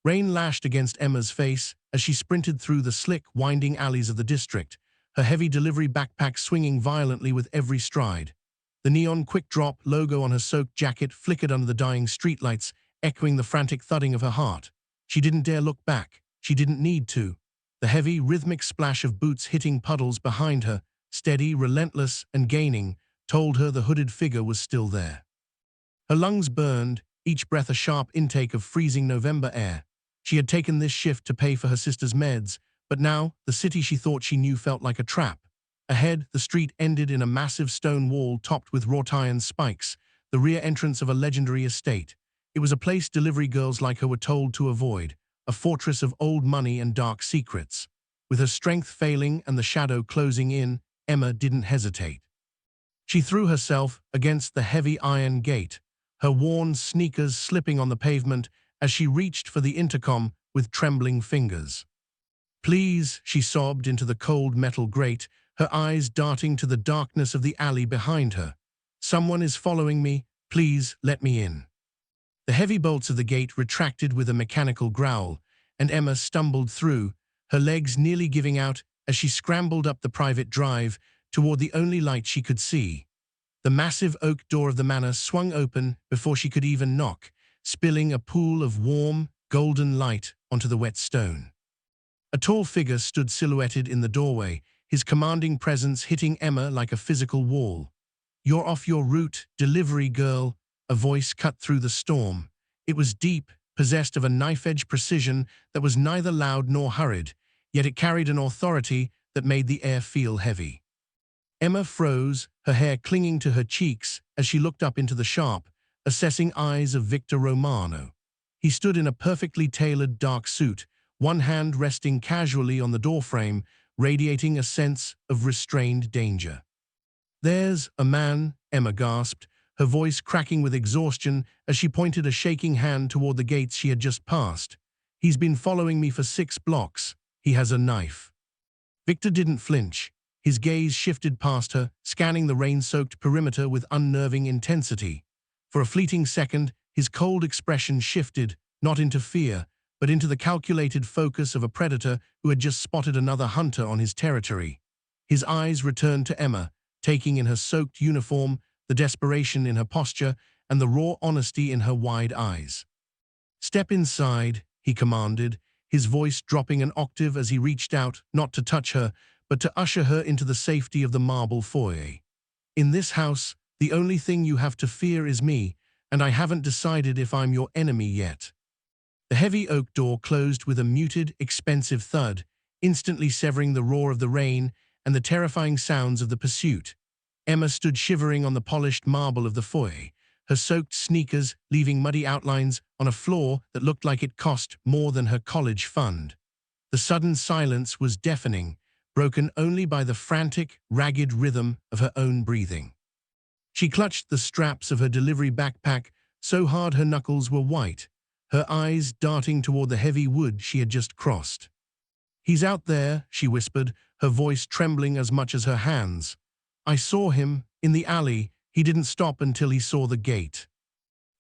Rain lashed against Emma's face as she sprinted through the slick, winding alleys of the district, her heavy delivery backpack swinging violently with every stride. The neon quick drop logo on her soaked jacket flickered under the dying streetlights, echoing the frantic thudding of her heart. She didn't dare look back. She didn't need to. The heavy, rhythmic splash of boots hitting puddles behind her, steady, relentless, and gaining, told her the hooded figure was still there. Her lungs burned, each breath a sharp intake of freezing November air. She had taken this shift to pay for her sister's meds, but now the city she thought she knew felt like a trap. Ahead, the street ended in a massive stone wall topped with wrought-iron spikes, the rear entrance of a legendary estate. It was a place delivery girls like her were told to avoid, a fortress of old money and dark secrets. With her strength failing and the shadow closing in, Emma didn't hesitate. She threw herself against the heavy iron gate, her worn sneakers slipping on the pavement as she reached for the intercom with trembling fingers. "Please," she sobbed into the cold metal grate, her eyes darting to the darkness of the alley behind her. "Someone is following me. Please let me in." The heavy bolts of the gate retracted with a mechanical growl, and Emma stumbled through, her legs nearly giving out as she scrambled up the private drive toward the only light she could see. The massive oak door of the manor swung open before she could even knock, spilling a pool of warm, golden light onto the wet stone. A tall figure stood silhouetted in the doorway, his commanding presence hitting Emma like a physical wall. "You're off your route, delivery girl," a voice cut through the storm. It was deep, possessed of a knife-edge precision that was neither loud nor hurried, yet it carried an authority that made the air feel heavy. Emma froze, her hair clinging to her cheeks as she looked up into the sharp, assessing eyes of Victor Romano. He stood in a perfectly tailored dark suit, one hand resting casually on the doorframe, radiating a sense of restrained danger. "There's a man," Emma gasped, her voice cracking with exhaustion as she pointed a shaking hand toward the gates she had just passed. "He's been following me for 6 blocks. He has a knife." Victor didn't flinch. His gaze shifted past her, scanning the rain-soaked perimeter with unnerving intensity. For a fleeting second, his cold expression shifted, not into fear, but into the calculated focus of a predator who had just spotted another hunter on his territory. His eyes returned to Emma, taking in her soaked uniform, the desperation in her posture, and the raw honesty in her wide eyes. "Step inside," he commanded, his voice dropping an octave as he reached out, not to touch her, but to usher her into the safety of the marble foyer. "In this house, the only thing you have to fear is me, and I haven't decided if I'm your enemy yet." The heavy oak door closed with a muted, expensive thud, instantly severing the roar of the rain and the terrifying sounds of the pursuit. Emma stood shivering on the polished marble of the foyer, her soaked sneakers leaving muddy outlines on a floor that looked like it cost more than her college fund. The sudden silence was deafening, broken only by the frantic, ragged rhythm of her own breathing. She clutched the straps of her delivery backpack so hard her knuckles were white, her eyes darting toward the heavy wood she had just crossed. "He's out there," she whispered, her voice trembling as much as her hands. "I saw him, in the alley. He didn't stop until he saw the gate."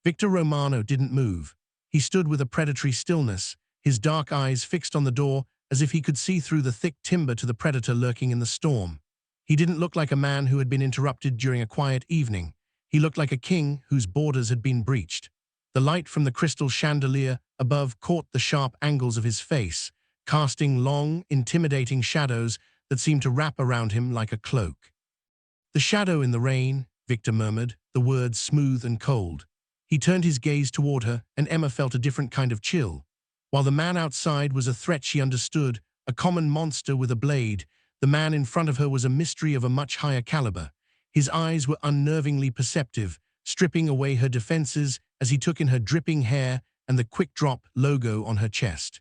Victor Romano didn't move. He stood with a predatory stillness, his dark eyes fixed on the door as if he could see through the thick timber to the predator lurking in the storm. He didn't look like a man who had been interrupted during a quiet evening. He looked like a king whose borders had been breached. The light from the crystal chandelier above caught the sharp angles of his face, casting long, intimidating shadows that seemed to wrap around him like a cloak. "The shadow in the rain," Victor murmured, the words smooth and cold. He turned his gaze toward her, and Emma felt a different kind of chill. While the man outside was a threat she understood, a common monster with a blade, the man in front of her was a mystery of a much higher caliber. His eyes were unnervingly perceptive, stripping away her defenses as he took in her dripping hair and the quick drop logo on her chest.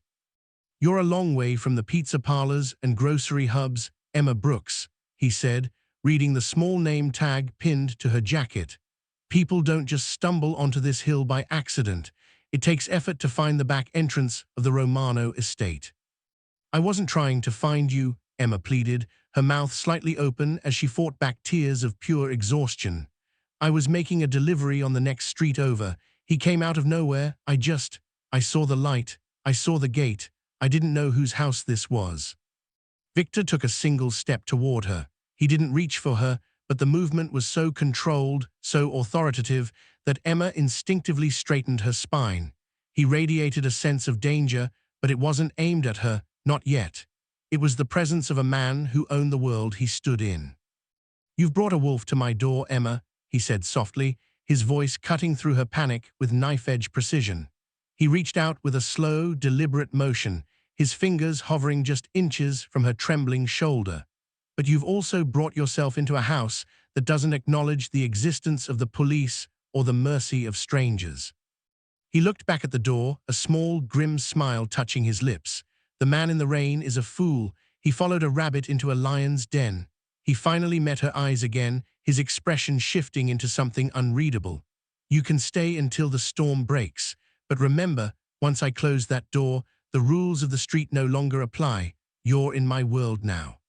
"You're a long way from the pizza parlors and grocery hubs, Emma Brooks," he said, reading the small name tag pinned to her jacket. "People don't just stumble onto this hill by accident. It takes effort to find the back entrance of the Romano estate." "I wasn't trying to find you," Emma pleaded, her mouth slightly open as she fought back tears of pure exhaustion. "I was making a delivery on the next street over. He came out of nowhere. I saw the light. I saw the gate. I didn't know whose house this was." Victor took a single step toward her. He didn't reach for her, but the movement was so controlled, so authoritative, that Emma instinctively straightened her spine. He radiated a sense of danger, but it wasn't aimed at her, not yet. It was the presence of a man who owned the world he stood in. "You've brought a wolf to my door, Emma," he said softly, his voice cutting through her panic with knife-edge precision. He reached out with a slow, deliberate motion, his fingers hovering just inches from her trembling shoulder. "But you've also brought yourself into a house that doesn't acknowledge the existence of the police or the mercy of strangers." He looked back at the door, a small, grim smile touching his lips. The man in the rain is a fool. He followed a rabbit into a lion's den. He finally met her eyes again, his expression shifting into something unreadable. "You can stay until the storm breaks, but remember, once I close that door, the rules of the street no longer apply. You're in my world now."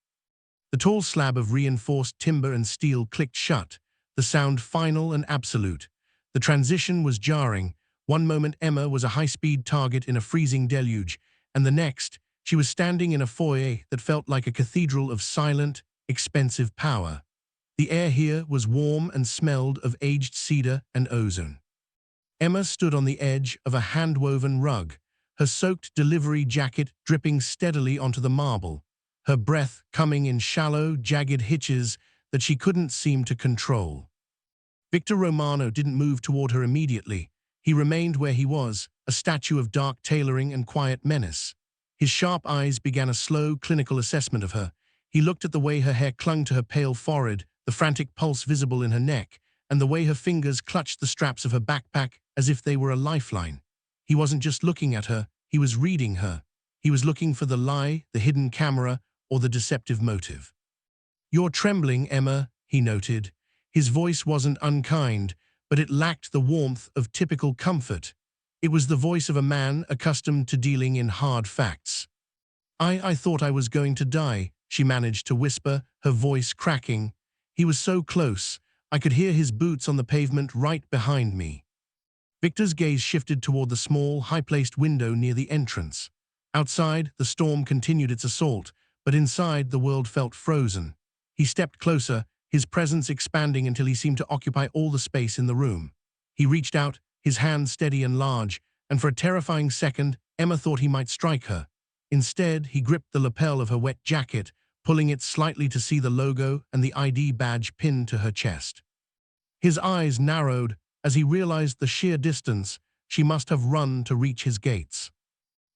The tall slab of reinforced timber and steel clicked shut, the sound final and absolute. The transition was jarring. One moment Emma was a high-speed target in a freezing deluge, and the next, she was standing in a foyer that felt like a cathedral of silent, expensive power. The air here was warm and smelled of aged cedar and ozone. Emma stood on the edge of a hand-woven rug, her soaked delivery jacket dripping steadily onto the marble, her breath coming in shallow, jagged hitches that she couldn't seem to control. Victor Romano didn't move toward her immediately. He remained where he was, a statue of dark tailoring and quiet menace. His sharp eyes began a slow, clinical assessment of her. He looked at the way her hair clung to her pale forehead, the frantic pulse visible in her neck, and the way her fingers clutched the straps of her backpack as if they were a lifeline. He wasn't just looking at her, he was reading her. He was looking for the lie, the hidden camera, or the deceptive motive. "You're trembling, Emma," he noted. His voice wasn't unkind, but it lacked the warmth of typical comfort. It was the voice of a man accustomed to dealing in hard facts. I thought I was going to die," she managed to whisper, her voice cracking. "He was so close. I could hear his boots on the pavement right behind me." Victor's gaze shifted toward the small, high-placed window near the entrance. Outside, the storm continued its assault, but inside, the world felt frozen. He stepped closer, his presence expanding until he seemed to occupy all the space in the room. He reached out, his hand steady and large, and for a terrifying second, Emma thought he might strike her. Instead, he gripped the lapel of her wet jacket, pulling it slightly to see the logo and the ID badge pinned to her chest. His eyes narrowed as he realized the sheer distance she must have run to reach his gates.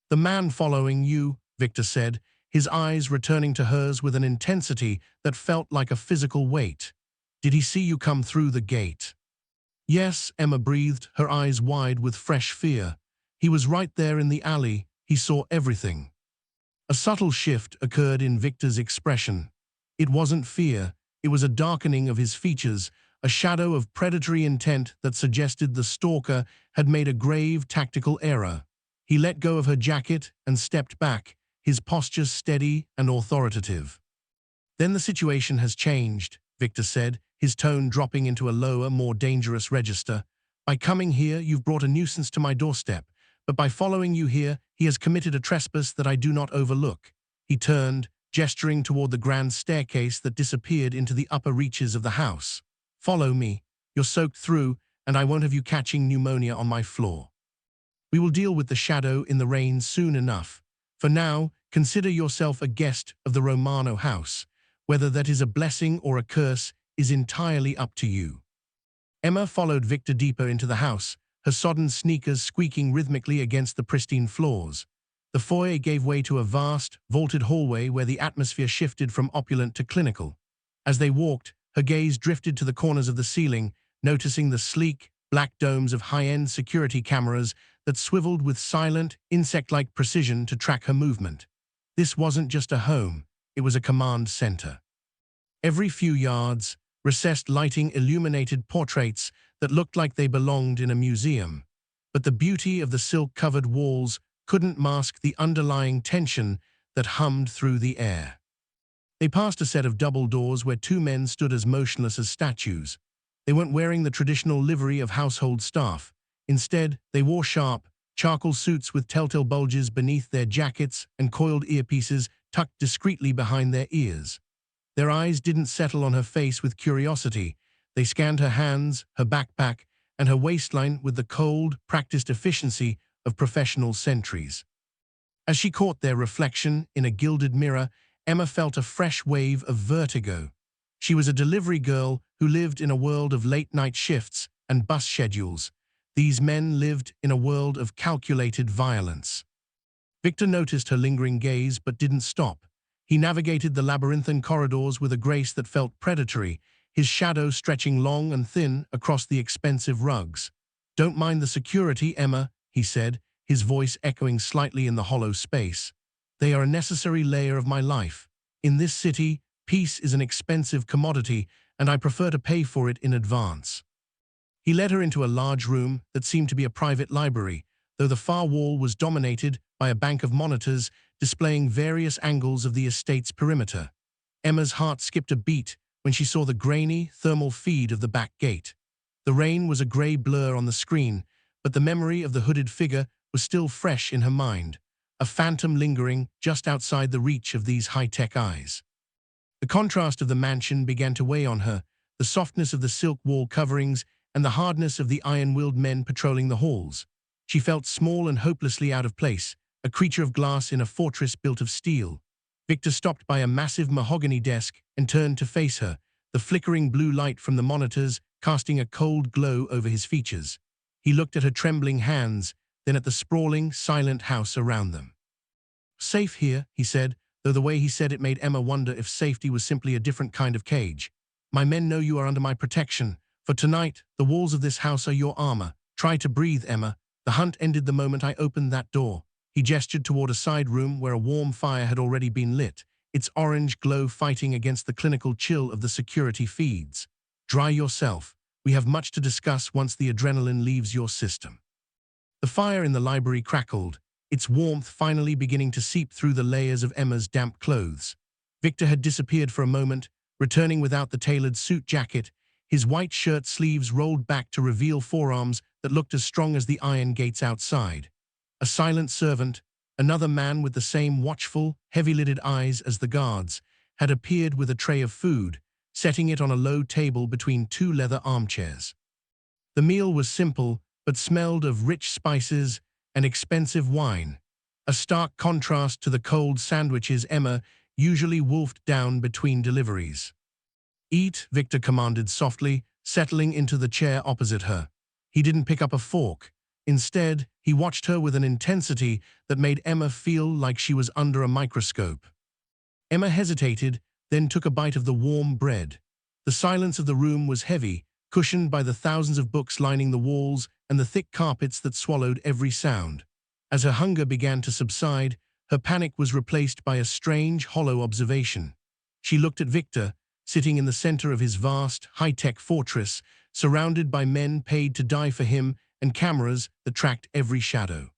"The man following you," Victor said, his eyes returning to hers with an intensity that felt like a physical weight. "Did he see you come through the gate?" "Yes," Emma breathed, her eyes wide with fresh fear. "He was right there in the alley. He saw everything." A subtle shift occurred in Victor's expression. It wasn't fear, it was a darkening of his features, a shadow of predatory intent that suggested the stalker had made a grave tactical error. He let go of her jacket and stepped back, his posture steady and authoritative. "Then the situation has changed," Victor said, his tone dropping into a lower, more dangerous register. "By coming here, you've brought a nuisance to my doorstep, but by following you here, he has committed a trespass that I do not overlook." He turned, gesturing toward the grand staircase that disappeared into the upper reaches of the house. "Follow me. You're soaked through, and I won't have you catching pneumonia on my floor. We will deal with the shadow in the rain soon enough. For now, consider yourself a guest of the Romano house. Whether that is a blessing or a curse is entirely up to you." Emma followed Victor deeper into the house, her sodden sneakers squeaking rhythmically against the pristine floors. The foyer gave way to a vast, vaulted hallway where the atmosphere shifted from opulent to clinical. As they walked, her gaze drifted to the corners of the ceiling, noticing the sleek, black domes of high-end security cameras that swiveled with silent, insect-like precision to track her movement. This wasn't just a home, it was a command center. Every few yards, recessed lighting illuminated portraits that looked like they belonged in a museum. But the beauty of the silk-covered walls couldn't mask the underlying tension that hummed through the air. They passed a set of double doors where two men stood as motionless as statues. They weren't wearing the traditional livery of household staff. Instead, they wore sharp, charcoal suits with telltale bulges beneath their jackets and coiled earpieces tucked discreetly behind their ears. Their eyes didn't settle on her face with curiosity. They scanned her hands, her backpack, and her waistline with the cold, practiced efficiency of professional sentries. As she caught their reflection in a gilded mirror, Emma felt a fresh wave of vertigo. She was a delivery girl who lived in a world of late-night shifts and bus schedules. These men lived in a world of calculated violence. Victor noticed her lingering gaze but didn't stop. He navigated the labyrinthine corridors with a grace that felt predatory, his shadow stretching long and thin across the expensive rugs. "Don't mind the security, Emma," he said, his voice echoing slightly in the hollow space. "They are a necessary layer of my life. In this city, peace is an expensive commodity, and I prefer to pay for it in advance." He led her into a large room that seemed to be a private library, though the far wall was dominated by a bank of monitors displaying various angles of the estate's perimeter. Emma's heart skipped a beat when she saw the grainy, thermal feed of the back gate. The rain was a grey blur on the screen, but the memory of the hooded figure was still fresh in her mind, a phantom lingering just outside the reach of these high-tech eyes. The contrast of the mansion began to weigh on her, the softness of the silk wall coverings and the hardness of the iron-willed men patrolling the halls. She felt small and hopelessly out of place, a creature of glass in a fortress built of steel. Victor stopped by a massive mahogany desk and turned to face her, the flickering blue light from the monitors casting a cold glow over his features. He looked at her trembling hands, then at the sprawling, silent house around them. "Safe here," he said, though the way he said it made Emma wonder if safety was simply a different kind of cage. "My men know you are under my protection. For tonight, the walls of this house are your armor. Try to breathe, Emma. The hunt ended the moment I opened that door." He gestured toward a side room where a warm fire had already been lit, its orange glow fighting against the clinical chill of the security feeds. "Dry yourself. We have much to discuss once the adrenaline leaves your system." The fire in the library crackled, its warmth finally beginning to seep through the layers of Emma's damp clothes. Victor had disappeared for a moment, returning without the tailored suit jacket, his white shirt sleeves rolled back to reveal forearms that looked as strong as the iron gates outside. A silent servant, another man with the same watchful, heavy-lidded eyes as the guards, had appeared with a tray of food, setting it on a low table between two leather armchairs. The meal was simple, but smelled of rich spices and expensive wine, a stark contrast to the cold sandwiches Emma usually wolfed down between deliveries. "Eat," Victor commanded softly, settling into the chair opposite her. He didn't pick up a fork. Instead, he watched her with an intensity that made Emma feel like she was under a microscope. Emma hesitated, then took a bite of the warm bread. The silence of the room was heavy, cushioned by the thousands of books lining the walls and the thick carpets that swallowed every sound. As her hunger began to subside, her panic was replaced by a strange, hollow observation. She looked at Victor, sitting in the center of his vast, high-tech fortress, surrounded by men paid to die for him and cameras that tracked every shadow.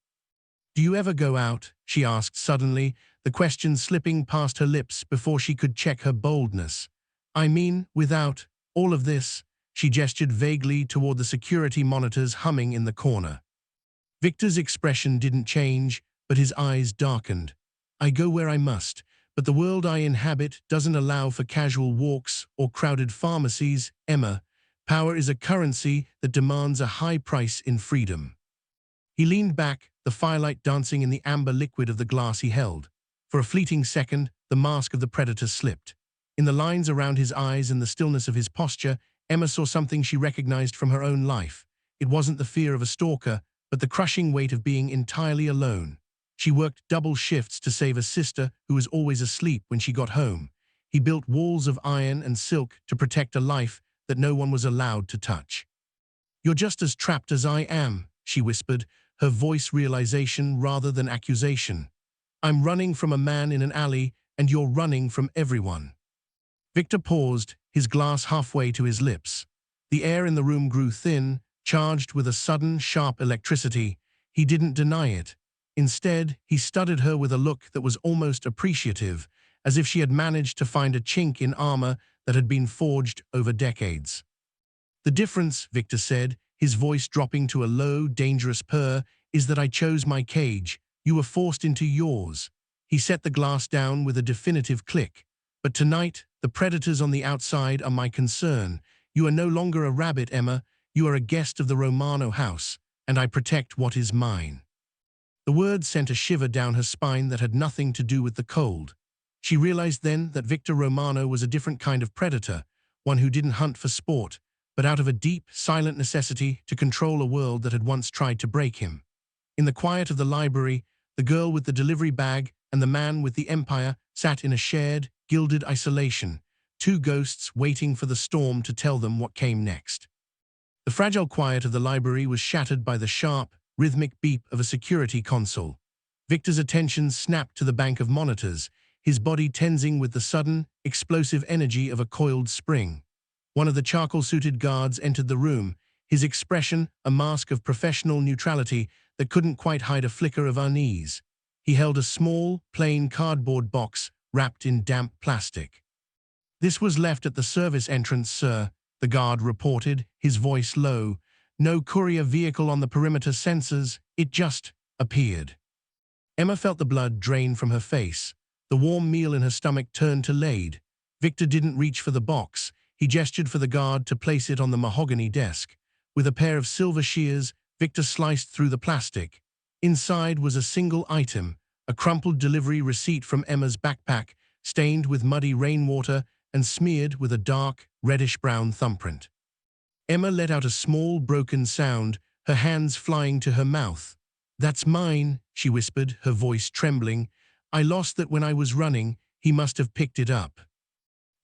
"Do you ever go out?" she asked suddenly, the question slipping past her lips before she could check her boldness. "I mean, without all of this," she gestured vaguely toward the security monitors humming in the corner. Victor's expression didn't change, but his eyes darkened. "I go where I must, but the world I inhabit doesn't allow for casual walks or crowded pharmacies, Emma. Power is a currency that demands a high price in freedom." He leaned back, the firelight dancing in the amber liquid of the glass he held. For a fleeting second, the mask of the predator slipped. In the lines around his eyes and the stillness of his posture, Emma saw something she recognized from her own life. It wasn't the fear of a stalker, but the crushing weight of being entirely alone. She worked double shifts to save a sister who was always asleep when she got home. He built walls of iron and silk to protect a life that no one was allowed to touch. "You're just as trapped as I am," she whispered, her voice realization rather than accusation. "I'm running from a man in an alley, and you're running from everyone." Victor paused, his glass halfway to his lips. The air in the room grew thin, charged with a sudden, sharp electricity. He didn't deny it. Instead, he studied her with a look that was almost appreciative, as if she had managed to find a chink in armor that had been forged over decades. "The difference," Victor said, his voice dropping to a low, dangerous purr, is that I chose my cage. You were forced into yours." He set the glass down with a definitive click. "But tonight, the predators on the outside are my concern. You are no longer a rabbit, Emma. You are a guest of the Romano house, and I protect what is mine." The words sent a shiver down her spine that had nothing to do with the cold. She realized then that Victor Romano was a different kind of predator, one who didn't hunt for sport, but out of a deep, silent necessity to control a world that had once tried to break him. In the quiet of the library, the girl with the delivery bag and the man with the empire sat in a shared, gilded isolation, two ghosts waiting for the storm to tell them what came next. The fragile quiet of the library was shattered by the sharp, rhythmic beep of a security console. Victor's attention snapped to the bank of monitors, his body tensing with the sudden, explosive energy of a coiled spring. One of the charcoal-suited guards entered the room, his expression a mask of professional neutrality that couldn't quite hide a flicker of unease. He held a small, plain cardboard box wrapped in damp plastic. "This was left at the service entrance, sir," the guard reported, his voice low. "No courier vehicle on the perimeter sensors, it just appeared." Emma felt the blood drain from her face. The warm meal in her stomach turned to lade. Victor didn't reach for the box. He gestured for the guard to place it on the mahogany desk. With a pair of silver shears, Victor sliced through the plastic. Inside was a single item, a crumpled delivery receipt from Emma's backpack, stained with muddy rainwater and smeared with a dark, reddish-brown thumbprint. Emma let out a small, broken sound, her hands flying to her mouth. "That's mine," she whispered, her voice trembling. "I lost that when I was running. He must have picked it up."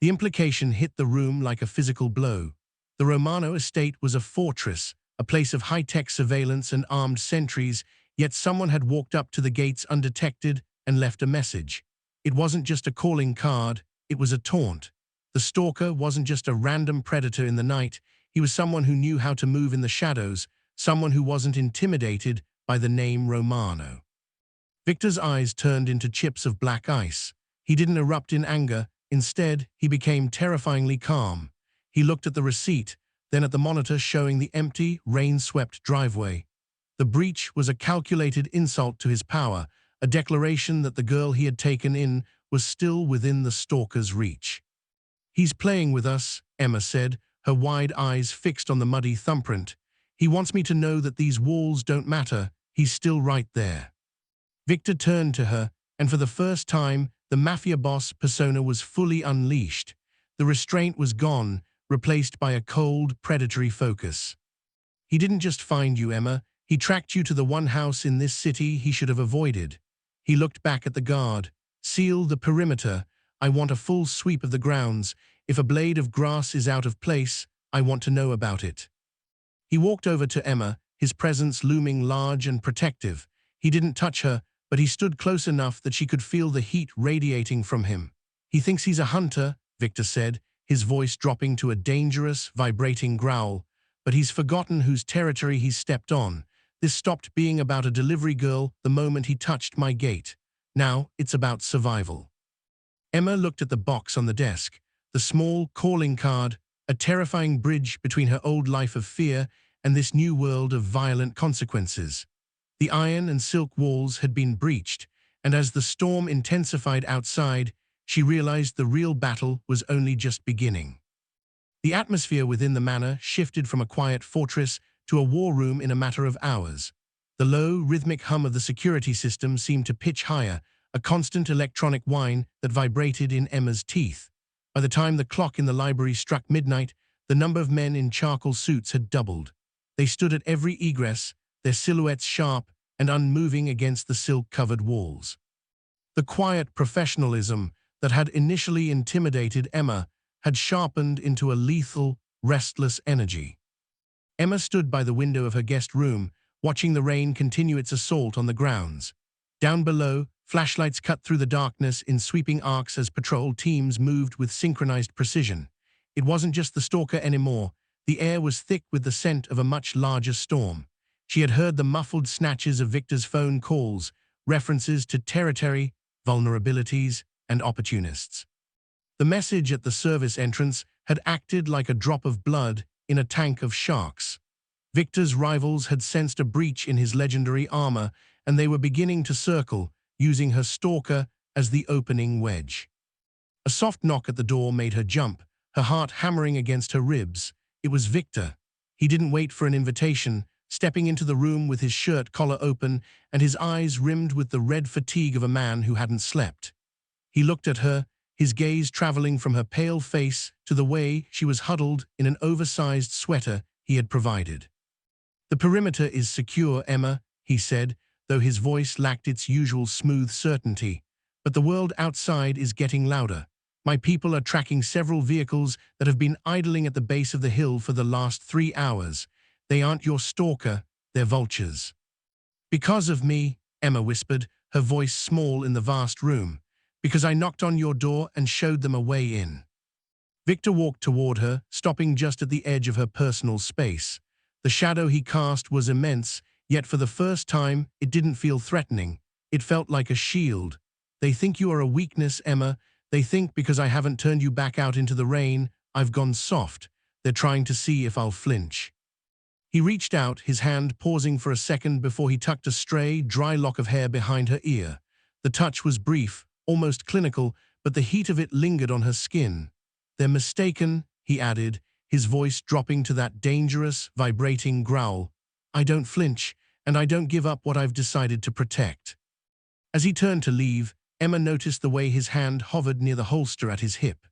The implication hit the room like a physical blow. The Romano estate was a fortress, a place of high-tech surveillance and armed sentries, yet someone had walked up to the gates undetected and left a message. It wasn't just a calling card, it was a taunt. The Stalker wasn't just a random predator in the night, he was someone who knew how to move in the shadows, someone who wasn't intimidated by the name Romano. Victor's eyes turned into chips of black ice. He didn't erupt in anger, instead, he became terrifyingly calm. He looked at the receipt, then at the monitor showing the empty, rain-swept driveway. The breach was a calculated insult to his power, a declaration that the girl he had taken in was still within the Stalker's reach. "He's playing with us," Emma said, her wide eyes fixed on the muddy thumbprint. "He wants me to know that these walls don't matter. He's still right there." Victor turned to her, and for the first time, the Mafia boss persona was fully unleashed. The restraint was gone, replaced by a cold, predatory focus. "He didn't just find you, Emma. He tracked you to the one house in this city he should have avoided." He looked back at the guard. "Seal the perimeter. I want a full sweep of the grounds. If a blade of grass is out of place, I want to know about it." He walked over to Emma, his presence looming large and protective. He didn't touch her, but he stood close enough that she could feel the heat radiating from him. "He thinks he's a hunter," Victor said, his voice dropping to a dangerous, vibrating growl. "But he's forgotten whose territory he's stepped on. This stopped being about a delivery girl the moment he touched my gate. Now it's about survival." Emma looked at the box on the desk, the small calling card, a terrifying bridge between her old life of fear and this new world of violent consequences. The iron and silk walls had been breached, and as the storm intensified outside, she realized the real battle was only just beginning. The atmosphere within the manor shifted from a quiet fortress to a war room in a matter of hours. The low, rhythmic hum of the security system seemed to pitch higher, a constant electronic whine that vibrated in Emma's teeth. By the time the clock in the library struck midnight, the number of men in charcoal suits had doubled. They stood at every egress, their silhouettes sharp and unmoving against the silk-covered walls. The quiet professionalism that had initially intimidated Emma had sharpened into a lethal, restless energy. Emma stood by the window of her guest room, watching the rain continue its assault on the grounds. Down below, flashlights cut through the darkness in sweeping arcs as patrol teams moved with synchronized precision. It wasn't just the Stalker anymore. The air was thick with the scent of a much larger storm. She had heard the muffled snatches of Victor's phone calls, references to territory, vulnerabilities, and opportunists. The message at the service entrance had acted like a drop of blood in a tank of sharks. Victor's rivals had sensed a breach in his legendary armor, and they were beginning to circle, using her Stalker as the opening wedge. A soft knock at the door made her jump, her heart hammering against her ribs. It was Victor. He didn't wait for an invitation, stepping into the room with his shirt collar open and his eyes rimmed with the red fatigue of a man who hadn't slept. He looked at her, his gaze traveling from her pale face to the way she was huddled in an oversized sweater he had provided. "The perimeter is secure, Emma," he said, though his voice lacked its usual smooth certainty. "But the world outside is getting louder. My people are tracking several vehicles that have been idling at the base of the hill for the last 3 hours. They aren't your Stalker, they're vultures." "Because of me," Emma whispered, her voice small in the vast room. "Because I knocked on your door and showed them a way in." Victor walked toward her, stopping just at the edge of her personal space. The shadow he cast was immense, yet for the first time it didn't feel threatening. It felt like a shield. "They think you are a weakness, Emma. They think because I haven't turned you back out into the rain, I've gone soft. They're trying to see if I'll flinch." He reached out, his hand pausing for a second before he tucked a stray, dry lock of hair behind her ear. The touch was brief, almost clinical, but the heat of it lingered on her skin. "They're mistaken," he added, his voice dropping to that dangerous, vibrating growl. "I don't flinch, and I don't give up what I've decided to protect." As he turned to leave, Emma noticed the way his hand hovered near the holster at his hip.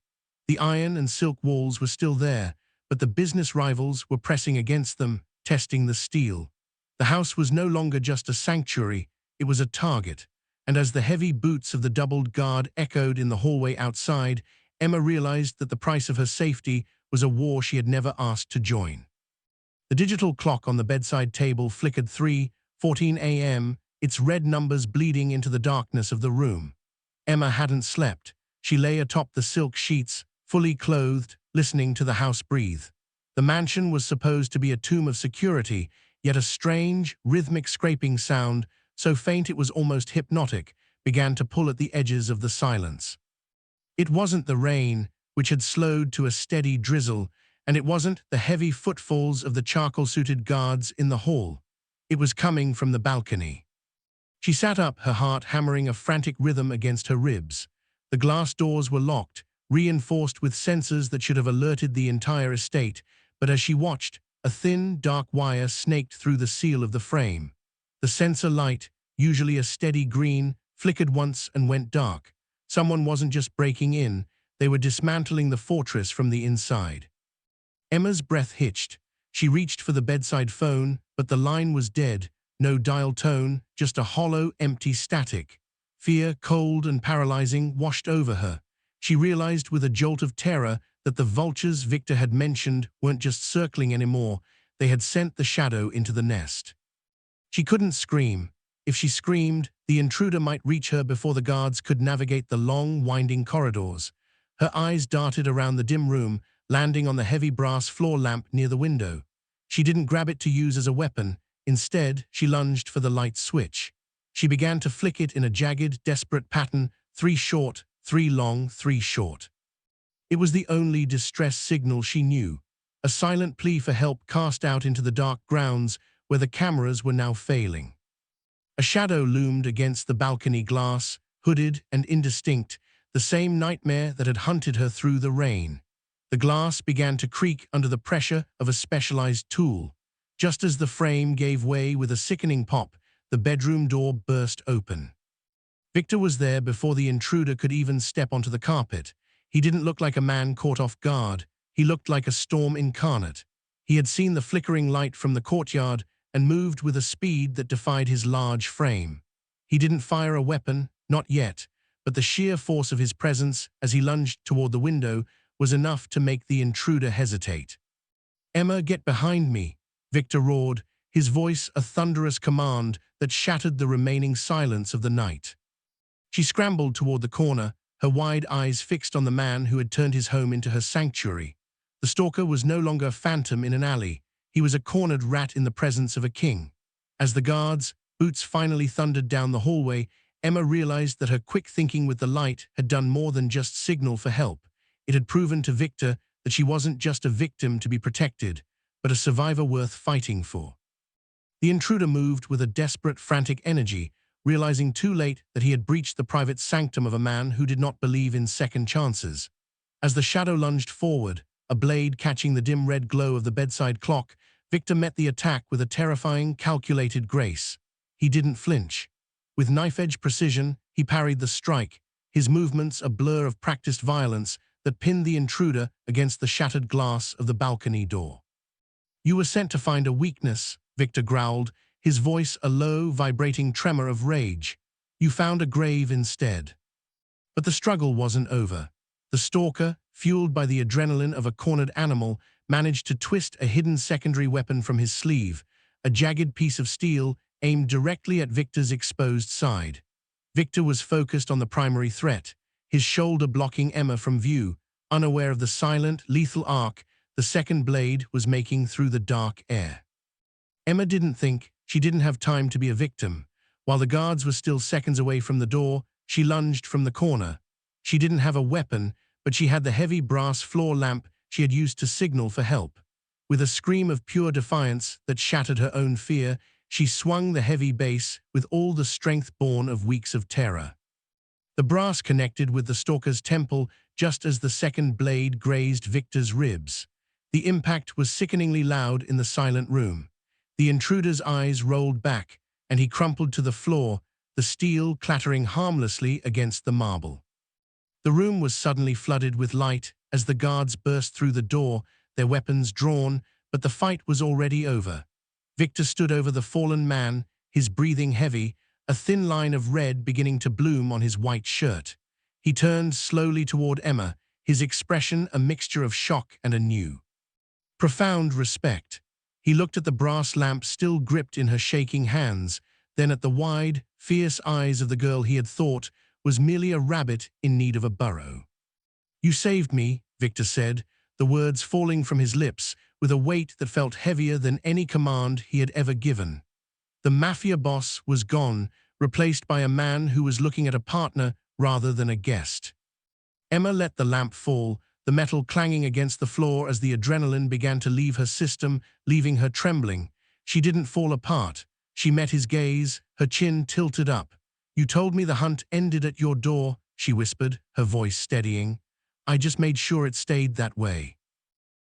The iron and silk walls were still there, but the business rivals were pressing against them, testing the steel. The house was no longer just a sanctuary, it was a target. And as the heavy boots of the doubled guard echoed in the hallway outside, Emma realized that the price of her safety was a war she had never asked to join. The digital clock on the bedside table flickered 3:14 a.m., its red numbers bleeding into the darkness of the room. Emma hadn't slept. She lay atop the silk sheets, fully clothed, listening to the house breathe. The mansion was supposed to be a tomb of security, yet a strange, rhythmic scraping sound, so faint it was almost hypnotic, began to pull at the edges of the silence. It wasn't the rain, which had slowed to a steady drizzle, and it wasn't the heavy footfalls of the charcoal-suited guards in the hall. It was coming from the balcony. She sat up, her heart hammering a frantic rhythm against her ribs. The glass doors were locked, reinforced with sensors that should have alerted the entire estate, but as she watched, a thin, dark wire snaked through the seal of the frame. The sensor light, usually a steady green, flickered once and went dark. Someone wasn't just breaking in, they were dismantling the fortress from the inside. Emma's breath hitched. She reached for the bedside phone, but the line was dead, no dial tone, just a hollow, empty static. Fear, cold and paralyzing, washed over her. She realized with a jolt of terror that the vultures Victor had mentioned weren't just circling anymore, they had sent the shadow into the nest. She couldn't scream. If she screamed, the intruder might reach her before the guards could navigate the long, winding corridors. Her eyes darted around the dim room, landing on the heavy brass floor lamp near the window. She didn't grab it to use as a weapon. Instead, she lunged for the light switch. She began to flick it in a jagged, desperate pattern, 3 short, 3 long, 3 short. It was the only distress signal she knew, a silent plea for help cast out into the dark grounds where the cameras were now failing. A shadow loomed against the balcony glass, hooded and indistinct, the same nightmare that had hunted her through the rain. The glass began to creak under the pressure of a specialized tool. Just as the frame gave way with a sickening pop, the bedroom door burst open. Victor was there before the intruder could even step onto the carpet. He didn't look like a man caught off guard. He looked like a storm incarnate. He had seen the flickering light from the courtyard and moved with a speed that defied his large frame. He didn't fire a weapon, not yet, but the sheer force of his presence as he lunged toward the window was enough to make the intruder hesitate. "Emma, get behind me," Victor roared, his voice a thunderous command that shattered the remaining silence of the night. She scrambled toward the corner, her wide eyes fixed on the man who had turned his home into her sanctuary. The Stalker was no longer a phantom in an alley. He was a cornered rat in the presence of a king. As the guards' boots finally thundered down the hallway, Emma realized that her quick thinking with the light had done more than just signal for help. It had proven to Victor that she wasn't just a victim to be protected, but a survivor worth fighting for. The intruder moved with a desperate, frantic energy, realizing too late that he had breached the private sanctum of a man who did not believe in second chances. As the shadow lunged forward, a blade catching the dim red glow of the bedside clock, Victor met the attack with a terrifying, calculated grace. He didn't flinch. With knife-edge precision, he parried the strike, his movements a blur of practiced violence that pinned the intruder against the shattered glass of the balcony door. "You were sent to find a weakness," Victor growled, his voice a low, vibrating tremor of rage. "You found a grave instead." But the struggle wasn't over. The stalker, fueled by the adrenaline of a cornered animal, managed to twist a hidden secondary weapon from his sleeve, a jagged piece of steel aimed directly at Victor's exposed side. Victor was focused on the primary threat, his shoulder blocking Emma from view, unaware of the silent, lethal arc the second blade was making through the dark air. Emma didn't think, she didn't have time to be a victim. While the guards were still seconds away from the door, she lunged from the corner. She didn't have a weapon, but she had the heavy brass floor lamp she had used to signal for help. With a scream of pure defiance that shattered her own fear, she swung the heavy base with all the strength born of weeks of terror. The brass connected with the stalker's temple just as the second blade grazed Victor's ribs. The impact was sickeningly loud in the silent room. The intruder's eyes rolled back, and he crumpled to the floor, the steel clattering harmlessly against the marble. The room was suddenly flooded with light as the guards burst through the door, their weapons drawn, but the fight was already over. Victor stood over the fallen man, his breathing heavy, a thin line of red beginning to bloom on his white shirt. He turned slowly toward Emma, his expression a mixture of shock and a new, profound respect. He looked at the brass lamp still gripped in her shaking hands, then at the wide, fierce eyes of the girl he had thought was merely a rabbit in need of a burrow. "You saved me," Victor said, the words falling from his lips with a weight that felt heavier than any command he had ever given. The Mafia boss was gone, replaced by a man who was looking at a partner rather than a guest. Emma let the lamp fall, the metal clanging against the floor as the adrenaline began to leave her system, leaving her trembling. She didn't fall apart. She met his gaze, her chin tilted up. "You told me the hunt ended at your door," she whispered, her voice steadying. "I just made sure it stayed that way."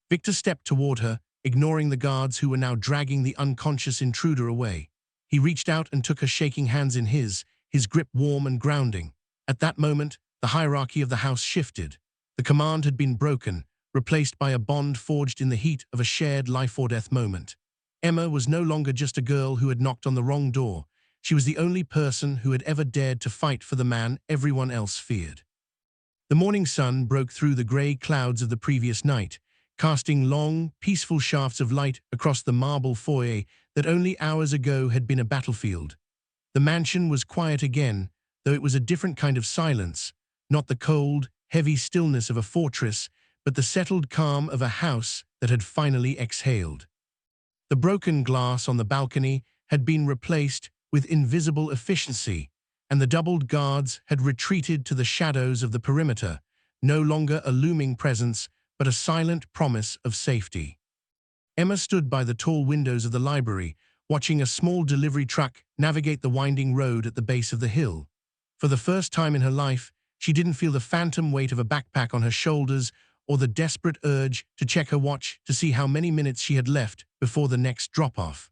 Victor stepped toward her, ignoring the guards who were now dragging the unconscious intruder away. He reached out and took her shaking hands in his grip warm and grounding. At that moment, the hierarchy of the house shifted. The command had been broken, replaced by a bond forged in the heat of a shared life-or-death moment. Emma was no longer just a girl who had knocked on the wrong door. She was the only person who had ever dared to fight for the man everyone else feared. The morning sun broke through the gray clouds of the previous night, casting long, peaceful shafts of light across the marble foyer that only hours ago had been a battlefield. The mansion was quiet again, though it was a different kind of silence, not the cold, heavy stillness of a fortress, but the settled calm of a house that had finally exhaled. The broken glass on the balcony had been replaced with invisible efficiency, and the doubled guards had retreated to the shadows of the perimeter, no longer a looming presence, but a silent promise of safety. Emma stood by the tall windows of the library, watching a small delivery truck navigate the winding road at the base of the hill. For the first time in her life, she didn't feel the phantom weight of a backpack on her shoulders or the desperate urge to check her watch to see how many minutes she had left before the next drop-off.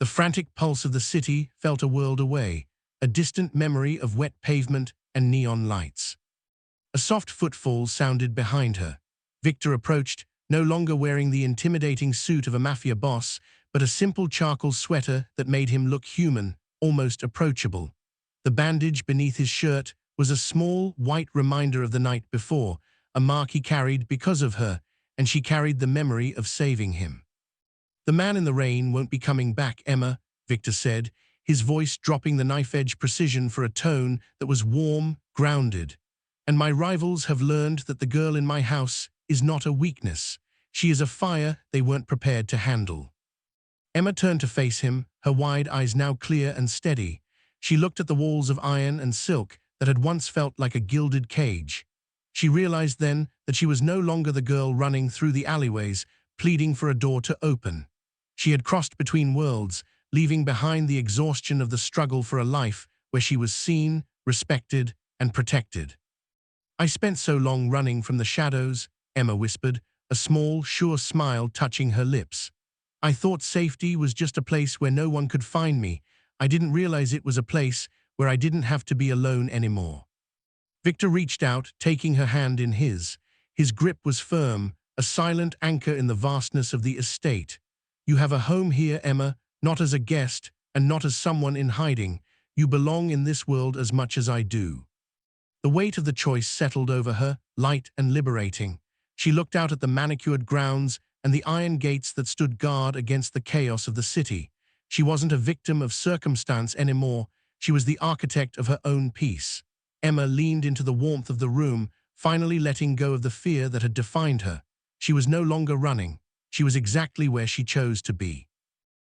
The frantic pulse of the city felt a world away, a distant memory of wet pavement and neon lights. A soft footfall sounded behind her. Victor approached, no longer wearing the intimidating suit of a Mafia boss, but a simple charcoal sweater that made him look human, almost approachable. The bandage beneath his shirt was a small, white reminder of the night before, a mark he carried because of her, and she carried the memory of saving him. "The man in the rain won't be coming back, Emma," Victor said, his voice dropping the knife-edge precision for a tone that was warm, grounded. "And my rivals have learned that the girl in my house is not a weakness. She is a fire they weren't prepared to handle." Emma turned to face him, her wide eyes now clear and steady. She looked at the walls of iron and silk that had once felt like a gilded cage. She realized then that she was no longer the girl running through the alleyways, pleading for a door to open. She had crossed between worlds, leaving behind the exhaustion of the struggle for a life where she was seen, respected, and protected. "I spent so long running from the shadows," Emma whispered, a small, sure smile touching her lips. "I thought safety was just a place where no one could find me. I didn't realize it was a place where I didn't have to be alone anymore." Victor reached out, taking her hand in his. His grip was firm, a silent anchor in the vastness of the estate. "You have a home here, Emma, not as a guest, and not as someone in hiding. You belong in this world as much as I do." The weight of the choice settled over her, light and liberating. She looked out at the manicured grounds and the iron gates that stood guard against the chaos of the city. She wasn't a victim of circumstance anymore. She was the architect of her own peace. Emma leaned into the warmth of the room, finally letting go of the fear that had defined her. She was no longer running. She was exactly where she chose to be.